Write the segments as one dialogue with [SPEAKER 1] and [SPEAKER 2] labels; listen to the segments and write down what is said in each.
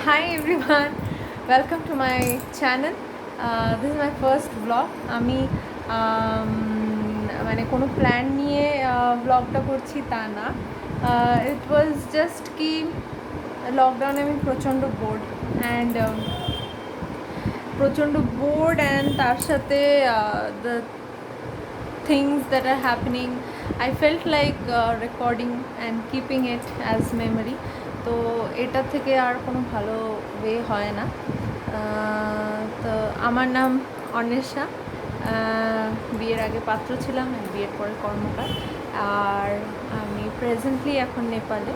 [SPEAKER 1] Hi everyone, welcome to my channel. This is my first vlog. আমি মানে কোনো plan নিয়ে ব্লগটা করছি তা না। ইট ওয়াজ জাস্ট কি লকডাউনে আমি প্রচণ্ড বোর্ড অ্যান্ড তার সাথে the things that are happening. I felt like recording and keeping it as memory. তো এটা থেকে আর কোনো ভালো ওয়ে হয় না। তো আমার নাম অন্বেষা। বিয়ের আগে পাত্র ছিলাম, বিয়ের পরে কর্মকার। আর আমি প্রেজেন্টলি এখন নেপালে।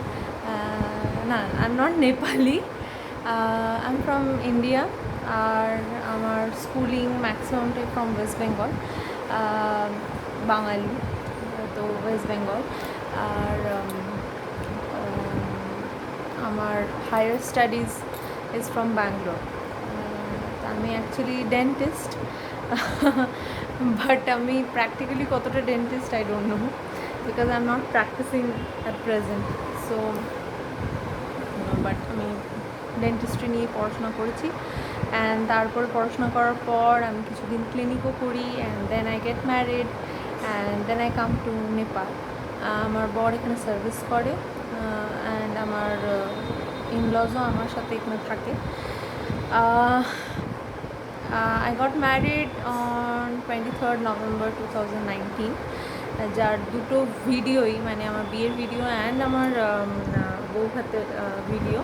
[SPEAKER 1] না, I am not Nepali, I am from India. আর আমার স্কুলিং ম্যাক্সিমামটাই ফ্রম ওয়েস্ট বেঙ্গল, বাঙালি, তো ওয়েস্ট বেঙ্গল। আর আমার higher studies is from Bangalore. আমি অ্যাকচুয়ালি ডেন্টিস্ট, বাট আমি প্র্যাকটিক্যালি কতটা dentist I don't know, because I am not practising at present. So but আমি ডেন্টিস্ট্রি নিয়ে পড়াশোনা করেছি, অ্যান্ড তারপর পড়াশোনা করার পর আমি কিছুদিন ক্লিনিকও করি, and then I get married, and then I come to Nepal. আমার বর এখানে সার্ভিস করে, অ্যান্ড আমার ইনলজও আমার সাথে এখানে থাকে। I got married on 23rd November 2019, যার দুটো ভিডিওই, মানে আমার বিয়ের ভিডিও অ্যান্ড আমার বউ ভাতের ভিডিও,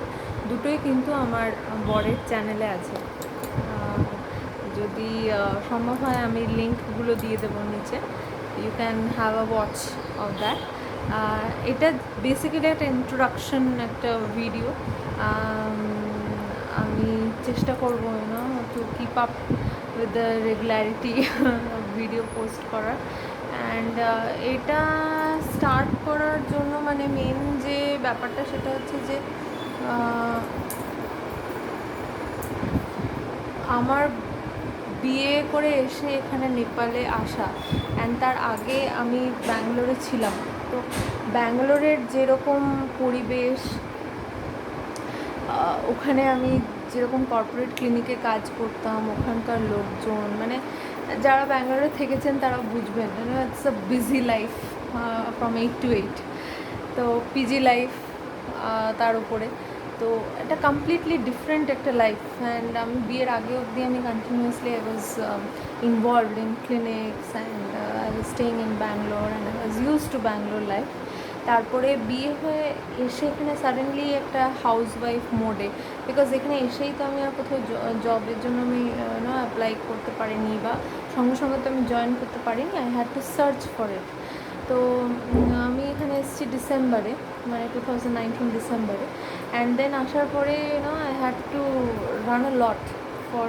[SPEAKER 1] দুটোই কিন্তু আমার বরের চ্যানেলে আছে। যদি সম্ভব হয় আমি লিঙ্কগুলো দিয়ে দেবো নিচে, you can have a watch of that. এটা বেসিক্যালি একটা ইন্ট্রোডাকশন, একটা ভিডিও। আমি চেষ্টা করবো to keep up with the regularity video post করার। অ্যান্ড এটা স্টার্ট করার জন্য মানে মেন যে ব্যাপারটা সেটা হচ্ছে যে আমার বিয়ে করে এসে এখানে নেপালে আসা, অ্যান্ড তার আগে আমি ব্যাঙ্গালোরে ছিলাম। তো ব্যাঙ্গালোরের যেরকম পরিবেশ, ওখানে আমি যেরকম কর্পোরেট ক্লিনিকে কাজ করতাম, ওখানকার লোকজন, মানে যারা ব্যাঙ্গালোরে থেকেছেন তারা বুঝবেন, it's a busy life from 8 to 8। তো পিজি লাইফ তার উপরে, তো এটা কমপ্লিটলি ডিফারেন্ট একটা লাইফ। অ্যান্ড আমি বিয়ের আগে অবধি আমি continuously I was involved in clinics, and I was staying in Bangalore, and I was use to Bangalore life. তারপরে বিয়ে হয়ে এসে এখানে সাডেনলি একটা হাউসওয়াইফ মোডে, বিকজ এখানে এসেই তো আমি আর কোথাও জবের জন্য আমি অ্যাপ্লাই করতে পারিনি, বা সঙ্গে সঙ্গে তো আমি জয়েন করতে পারিনি। I had to search for it. তো আমি এখানে এসেছি ডিসেম্বরে, মানে 2019 ডিসেম্বরে। অ্যান্ড দেন আসার পরে I had to run a lot for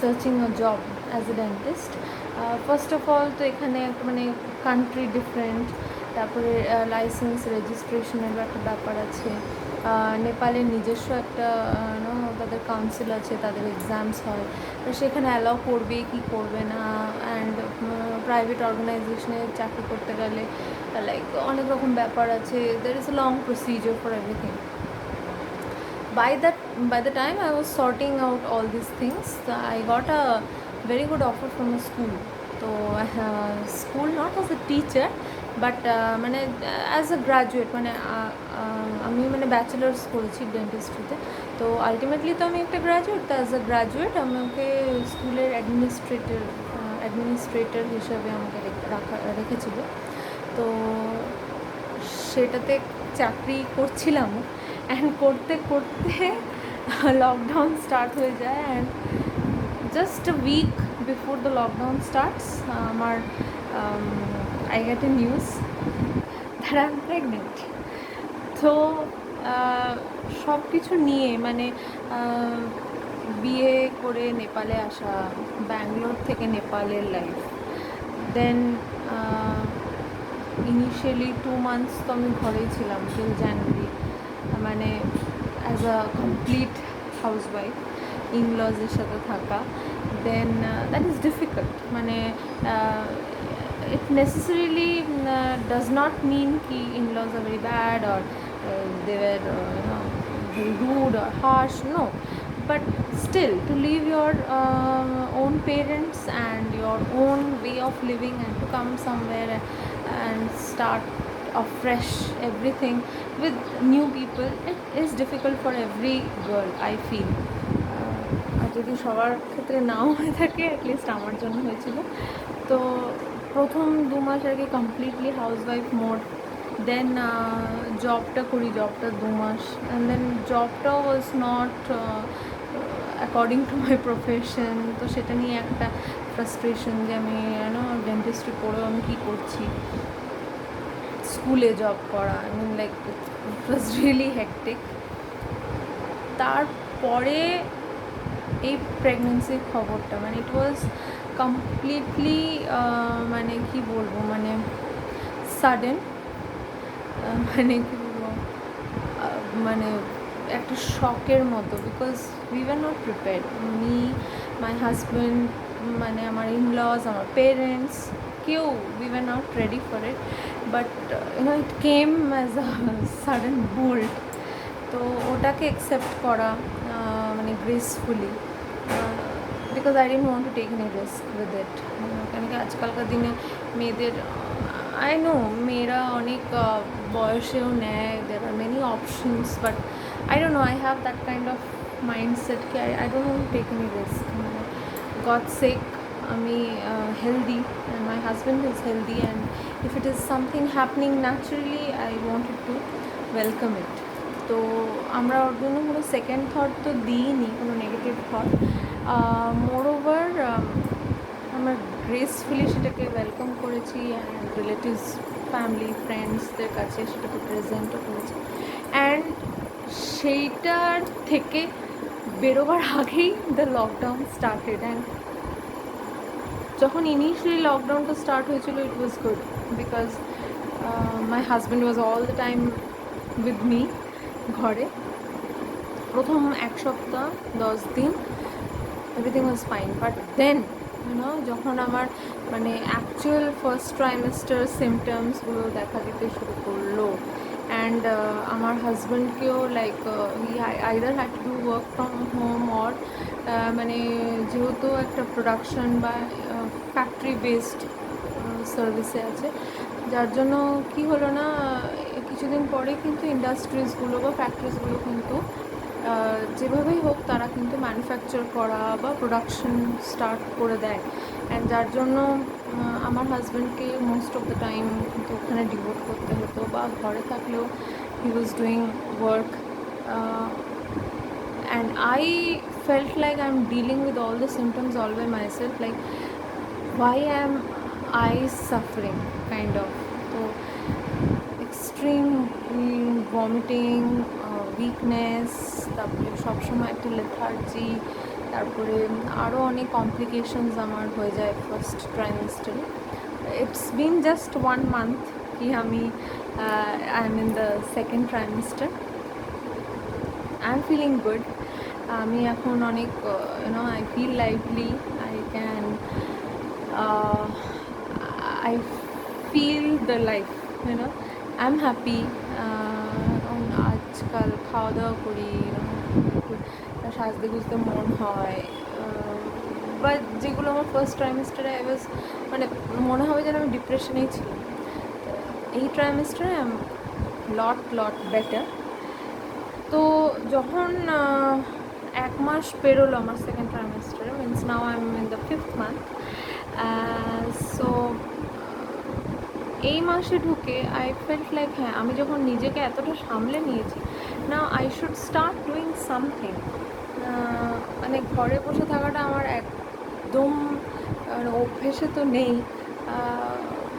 [SPEAKER 1] searching a job as a dentist. First of all তো এখানে মানে কান্ট্রি ডিফারেন্ট, তারপরে লাইসেন্স রেজিস্ট্রেশনেরও একটা ব্যাপার আছে। নেপালের নিজস্ব একটা তাদের কাউন্সিল আছে, তাদের এক্সামস হয়, তো সেখানে অ্যালাউ করবে কি করবে না। অ্যান্ড প্রাইভেট অর্গানাইজেশনে চাকরি করতে গেলে লাইক অনেক রকম ব্যাপার আছে, there is a long procedure for everything. By the time I was sorting out all these things, I got a very good offer from a school. So school not as a teacher, but মানে as a graduate, মানে আমি মানে bachelors করেছি ডেন্টিস্ট্রিতে। তো ultimately তো আমি একটা graduate, তো অ্যাজ আ গ্র্যাজুয়েট আমাকে স্কুলের অ্যাডমিনিস্ট্রেটর হিসাবে আমাকে রেখেছিল। তো সেটাতে চাকরি করছিলাম, অ্যান্ড করতে করতে লকডাউন স্টার্ট হয়ে যায়। And just a week before the lockdown starts আমার I get a news that I'm pregnant. তো সব কিছু নিয়ে মানে বিয়ে করে নেপালে আসা, ব্যাঙ্গালোর থেকে নেপালের লাইফ, দেন ইনিশিয়ালি 2 months তো আমি ঘরেই ছিলাম টিল জানুয়ারি, মানে অ্যাজ আ কমপ্লিট হাউসওয়াইফ, ইনলজের সাথে থাকা। দেন দ্যাট ইজ ডিফিকাল্ট, মানে it necessarily does not mean ki in-laws are very bad or they were rude or harsh, no. But still, to leave your own parents and your own way of living and to come somewhere and start afresh everything with new people, it is difficult for every girl, I feel. আর যদি সবার ক্ষেত্রে নাও হয়ে থাকে, at least আমার জন্য হয়েছিল। তো প্রথম 2 মাস আর কি কমপ্লিটলি হাউসওয়াইফ মোড, দেন জবটা করি, জবটা 2 মাস, অ্যান্ড দেন জবটাও was not according to my profession. তো সেটা নিয়ে একটা ফ্রাস্ট্রেশন যে আমি ডেন্টিস্ট্রি পড়েও আমি কী করছি, স্কুলে জব করা, I mean like it was really hectic. তারপরে এই প্রেগনেন্সির খবরটা, মানে ইট ওয়াজ কমপ্লিটলি মানে কি বলবো, মানে সাডেন, মানে কি বলবো, মানে একটা শকের মতো, because we were not prepared, me, my husband, মানে আমার ইনলজ, আমার পেরেন্টস, কেউ, we were not ready for it, but it came as a sudden bolt. তো ওটাকে অ্যাকসেপ্ট করা মানে gracefully, because I didn't want to take any risk with it. কেন কি আজকালকার দিনে মেয়েদের, আই নো মেয়েরা অনেক বয়সেও নেয়, there are many options, but I don't know, I have that kind of mindset কি I don't want to take any risk. মানে গড সেক আমি healthy, and my husband is healthy, and if it is something happening naturally I wanted to welcome it. তো আমরা ওর জন্য কোনো second thought তো দিইনি, কোনো নেগেটিভ থট। মোর ওভার আমরা গ্রেসফুলি সেটাকে ওয়েলকাম করেছি, অ্যান্ড রিলেটিভস, ফ্যামিলি, ফ্রেন্ডসদের কাছে সেটাকে প্রেজেন্টও করেছি। অ্যান্ড সেইটার থেকে বেরোবার আগেই দ্য লকডাউন স্টার্টেড। অ্যান্ড যখন ইনিশিয়ালি লকডাউনটা স্টার্ট হয়েছিল, it was good, because my husband was all the time with me ঘরে। প্রথম 1 সপ্তাহ 10 দিন everything was fine, but then যখন আমার মানে অ্যাকচুয়াল ফার্স্ট ট্রাইমেস্টার সিমটমসগুলো দেখা দিতে শুরু করলো, অ্যান্ড আমার হাজব্যান্ডকেও like either had to do work from home, or মানে যেহেতু একটা প্রোডাকশন বা ফ্যাক্টরি বেসড সার্ভিসে আছে, যার জন্য কি হলো না, কিছুদিন পরে কিন্তু ইন্ডাস্ট্রিজগুলো বা ফ্যাক্টরিজগুলো কিন্তু যেভাবেই হোক তারা কিন্তু ম্যানুফ্যাকচার করা বা প্রোডাকশন স্টার্ট করে দেয়। অ্যান্ড যার জন্য আমার হাজব্যান্ডকে মোস্ট অফ দ্য টাইম কিন্তু ওখানে ডিভোট করতে হতো, বা ঘরে থাকলেও he was doing work. And I felt like I am dealing with all the symptoms all by myself, like why am I suffering kind of. তো এক্সট্রিম ভমিটিং, উইকনেস, তারপরে সবসময় একটা লেথার্জি, তারপরে আরও অনেক কমপ্লিকেশনস আমার হয়ে যায় ফার্স্ট ট্রাইমেস্টারে। ইটস বিন জাস্ট 1 month কি আমি I am in the second trimester. I am feeling good. আমি এখন অনেক I feel lively, I can I feel the life, I'm happy. আজকাল খাওয়া দাওয়া করি, একটু সাজতে গুজতে মন হয়, বা যেগুলো আমার ফার্স্ট ট্রাইমেস্টারে আই ওয়াজ, মানে মনে হবে যেন আমি ডিপ্রেশনেই ছিলাম। এই ট্রাইমেস্টারে আই এম লট বেটার। তো যখন 1 মাস পেরোলো আমার সেকেন্ড ট্রাইমেস্টারে, means now I am in the 5th month। So এই মাসে ঢুকে আই ফেল্ট লাইক হ্যাঁ, আমি যখন নিজেকে এতটা সামলে নিয়েছি, না I should start doing something. মানে ঘরে বসে থাকাটা আমার একদম অভ্যেসে তো নেই,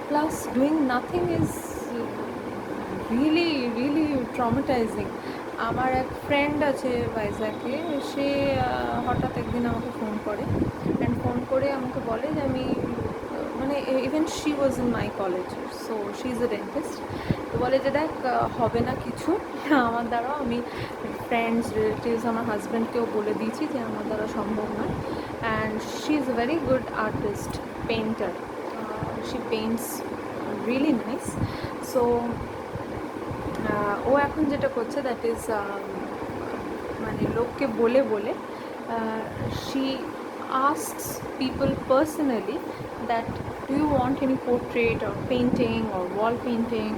[SPEAKER 1] plus doing nothing is really traumatising. আমার এক ফ্রেন্ড আছে ভাইজাকে, সে হঠাৎ একদিন আমাকে ফোন করে, অ্যান্ড ফোন করে আমাকে বলে যে আমি, মানে even she was in my college, so she is A dentist. তো বলে যে দেখ হবে না কিছু আমার দ্বারাও, আমি ফ্রেন্ডস, রিলেটিভস, আমার হাজব্যান্ডকেও বলে দিয়েছি যে আমার দ্বারা সম্ভব নয়। And she is a very good artist, painter, she paints really nice. So ও এখন যেটা করছে দ্যাট ইজ মানে লোককে বলে বলে she asks people personally that do you want any portrait or painting or wall painting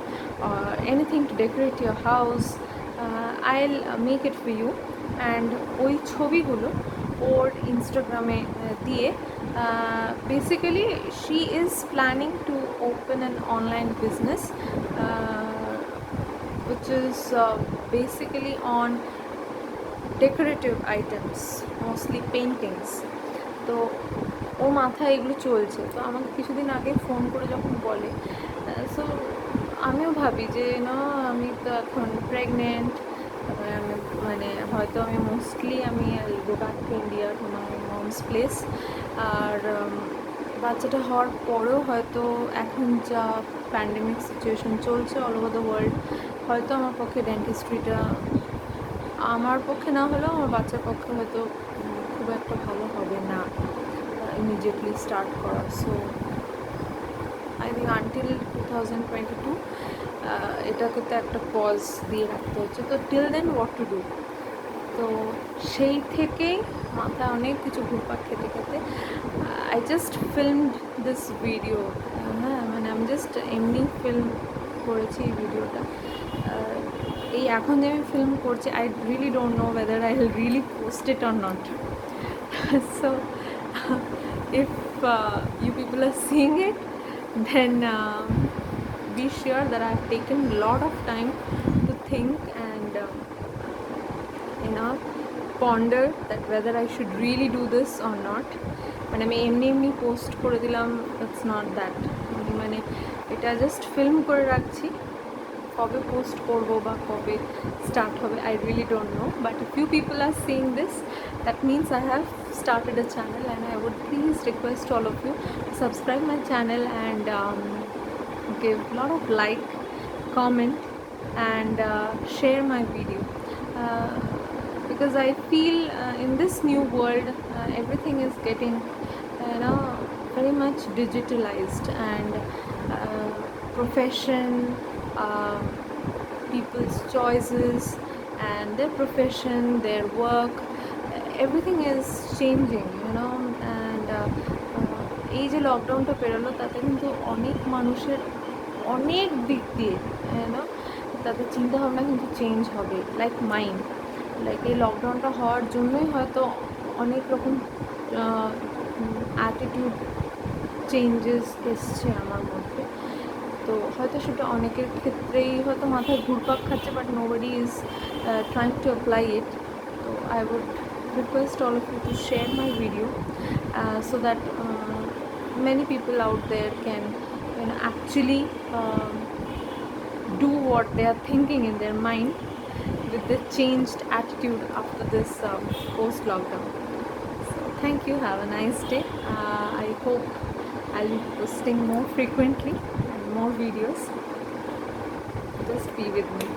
[SPEAKER 1] or anything to decorate your house, I'll make it for you. And ওই ছবিগুলো ওর ইনস্টাগ্রামে দিয়ে basically she is planning to open an online business which is basically on decorative items, mostly paintings. তো ও মাথায় এগুলো চলছে, তো আমাকে কিছুদিন আগে ফোন করে যখন বলে, সো আমিও ভাবি যে না আমি তো এখন প্রেগনেন্ট, মানে হয়তো আমি মোস্টলি আমি go back to India to my mom's place. আর বাচ্চাটা হওয়ার পরেও হয়তো এখন যা প্যান্ডেমিক সিচুয়েশন চলছে অল ওভার দ্য ওয়ার্ল্ড, হয়তো আমার পক্ষে ডেন্টিস্ট্রিটা, আমার পক্ষে না হলেও আমার বাচ্চার পক্ষে হয়তো খুব একটা ভালো হবে না ইমিডিয়েটলি স্টার্ট করা। সো আই থিঙ্ক আনটিল 2022 এটাকে তো একটা পজ দিয়ে রাখতে হচ্ছে। তো till then what to do. তো সেই থেকেই মাথায় অনেক কিছু ঘুরপাক খেতে খেতে I just filmed this video. হ্যাঁ, মানে আমি জাস্ট এমনি ফিল্ম করেছি এই ভিডিওটা। এই এখন যে আমি ফিল্ম করছি, I really don't know whether I will really post it or not. So if you people are seeing it, then be sure that I've taken a lot of time to think and ponder that whether I should really do this or not. মানে আমি এমনি post করে দিলাম, it's not that. মানে এটা just film করে রাখছি, কবে পোস্ট করবো বা কবে স্টার্ট হবে I really don't know, but if few people are seeing this, that means I have started a channel, and I would please request all of you to subscribe my channel and give a lot of like, comment and share my video, because I feel in this new world everything is getting very much digitalized, and profession, people's choices and their profession, their work, everything is changing, and এই যে লকডাউনটা পেরোলো তাতে কিন্তু অনেক মানুষের অনেক দিক দিয়ে তাদের চিন্তাভাবনা কিন্তু চেঞ্জ হবে, লাইক মাইন্ড। লাইক এই লকডাউনটা হওয়ার জন্যই হয়তো অনেক রকম অ্যাটিটিউড চেঞ্জেস এসছে আমার মধ্যে। তো হয়তো সেটা অনেকের ক্ষেত্রেই হয়তো মাথায় ঘুরপাক খাচ্ছে, but nobody is trying to apply it. তো I would request all of you to share my video so that many people out there can actually do what they are thinking in their mind with the changed attitude after this post lockdown. So thank you, have a nice day. I hope I'll be posting more frequently and more videos. Just be with me.